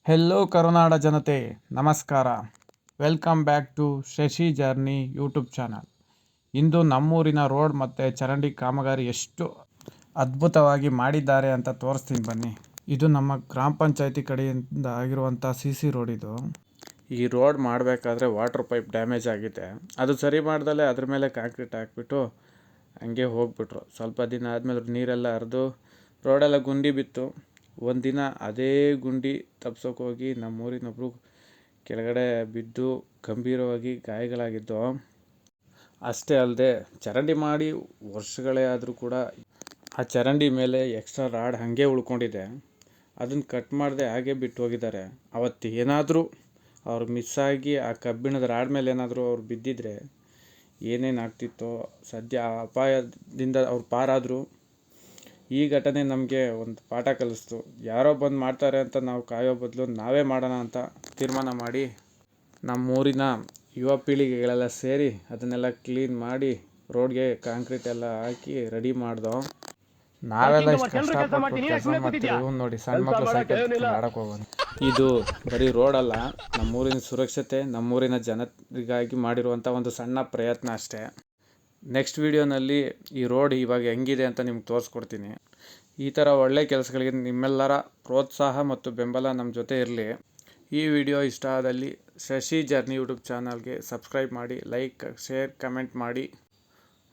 Hello ಕರುನಾಡ ಜನತೆ, ನಮಸ್ಕಾರ. Welcome back to Shashi journey YouTube channel. ಇಂದು ನಮ್ಮೂರಿನ ರೋಡ್ ಮತ್ತು ಚರಂಡಿ ಕಾಮಗಾರಿ ಎಷ್ಟು ಅದ್ಭುತವಾಗಿ ಮಾಡಿದ್ದಾರೆ ಅಂತ ತೋರಿಸ್ತೀನಿ ಬನ್ನಿ. ಇದು ನಮ್ಮ ಗ್ರಾಮ ಪಂಚಾಯತಿ ಕಡೆಯಿಂದ ಆಗಿರುವಂಥ CC ರೋಡ್. ಇದು ಈ ರೋಡ್ ಮಾಡಬೇಕಾದ್ರೆ ವಾಟರ್ ಪೈಪ್ ಡ್ಯಾಮೇಜ್ ಆಗಿದೆ. ಅದು ಸರಿ ಮಾಡ್ದಲೇ ಅದ್ರ ಮೇಲೆ ಕಾಂಕ್ರೀಟ್ ಹಾಕ್ಬಿಟ್ಟು ಹಂಗೆ ಹೋಗ್ಬಿಟ್ರು. ಸ್ವಲ್ಪ ದಿನ ಆದಮೇಲೆ ನೀರೆಲ್ಲ ಹರಿದು ರೋಡೆಲ್ಲ ಗುಂಡಿ ಬಿತ್ತು. ಒಂದಿನ ಅದೇ ಗುಂಡಿ ತಪ್ಸೋಕೆ ಹೋಗಿ ನಮ್ಮೂರಿನೊಬ್ಬರು ಕೆಳಗಡೆ ಬಿದ್ದು ಗಂಭೀರವಾಗಿ ಗಾಯಗಳಾಗಿದ್ದು. ಅಷ್ಟೇ ಅಲ್ಲದೆ ಚರಂಡಿ ಮಾಡಿ ವರ್ಷಗಳೇ ಆದರೂ ಕೂಡ ಆ ಚರಂಡಿ ಮೇಲೆ ಎಕ್ಸ್ಟ್ರಾ ರಾಡ್ ಹಾಗೆ ಉಳ್ಕೊಂಡಿದೆ. ಅದನ್ನು ಕಟ್ ಮಾಡದೆ ಹಾಗೆ ಬಿಟ್ಟು ಹೋಗಿದ್ದಾರೆ. ಅವತ್ತು ಏನಾದರೂ ಅವ್ರು ಮಿಸ್ಸಾಗಿ ಆ ಕಬ್ಬಿಣದ ರಾಡ್ ಮೇಲೆ ಏನಾದರೂ ಅವ್ರು ಬಿದ್ದಿದ್ರೆ ಏನೇನಾಗ್ತಿತ್ತೋ. ಸದ್ಯ ಅಪಾಯದಿಂದ ಅವ್ರು ಪಾರಾದರು. ಈ ಘಟನೆ ನಮಗೆ ಒಂದು ಪಾಠ ಕಲಿಸ್ತು. ಯಾರೋ ಬಂದು ಮಾಡ್ತಾರೆ ಅಂತ ನಾವು ಕಾಯೋ ಬದಲು ನಾವೇ ಮಾಡೋಣ ಅಂತ ತೀರ್ಮಾನ ಮಾಡಿ ನಮ್ಮೂರಿನ ಯುವ ಪೀಳಿಗೆಗಳೆಲ್ಲ ಸೇರಿ ಅದನ್ನೆಲ್ಲ ಕ್ಲೀನ್ ಮಾಡಿ ರೋಡ್ಗೆ ಕಾಂಕ್ರೀಟ್ ಎಲ್ಲ ಹಾಕಿ ರೆಡಿ ಮಾಡ್ದೋ. ನಾವೆಲ್ಲ ಇಷ್ಟು ಕಷ್ಟಪಟ್ಟು ಕೆಲಸ ಮಾಡ್ತೀವಿ. ನೋಡಿ, ಸಣ್ಣ ಮಕ್ಕಳು ಸೈಕಲ್ ಆಡಕ್ಕೆ ಹೋಗೋದು. ಇದು ಬರೀ ರೋಡಲ್ಲ, ನಮ್ಮೂರಿನ ಸುರಕ್ಷತೆ, ನಮ್ಮೂರಿನ ಜನರಿಗಾಗಿ ಮಾಡಿರುವಂಥ ಒಂದು ಸಣ್ಣ ಪ್ರಯತ್ನ ಅಷ್ಟೇ. ನೆಕ್ಸ್ಟ್ ವಿಡಿಯೋನಲ್ಲಿ ಈ ರೋಡ್ ಇವಾಗ ಹೆಂಗಿದೆ ಅಂತ ನಿಮ್ಗೆ ತೋರಿಸ್ಕೊಡ್ತೀನಿ. ಈ ಥರ ಒಳ್ಳೆ ಕೆಲಸಗಳಿಗೆ ನಿಮ್ಮೆಲ್ಲರ ಪ್ರೋತ್ಸಾಹ ಮತ್ತು ಬೆಂಬಲ ನಮ್ಮ ಜೊತೆ ಇರಲಿ. ಈ ವಿಡಿಯೋ ಇಷ್ಟ ಆದಲ್ಲಿ ಶಶಿ ಜರ್ನಿ ಯೂಟ್ಯೂಬ್ ಚಾನಲ್ಗೆ ಸಬ್ಸ್ಕ್ರೈಬ್ ಮಾಡಿ, ಲೈಕ್, ಶೇರ್, ಕಮೆಂಟ್ ಮಾಡಿ.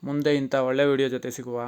ಮುಂದೆ ಇಂಥ ಒಳ್ಳೆ ವಿಡಿಯೋ ಜೊತೆ ಸಿಗುವ.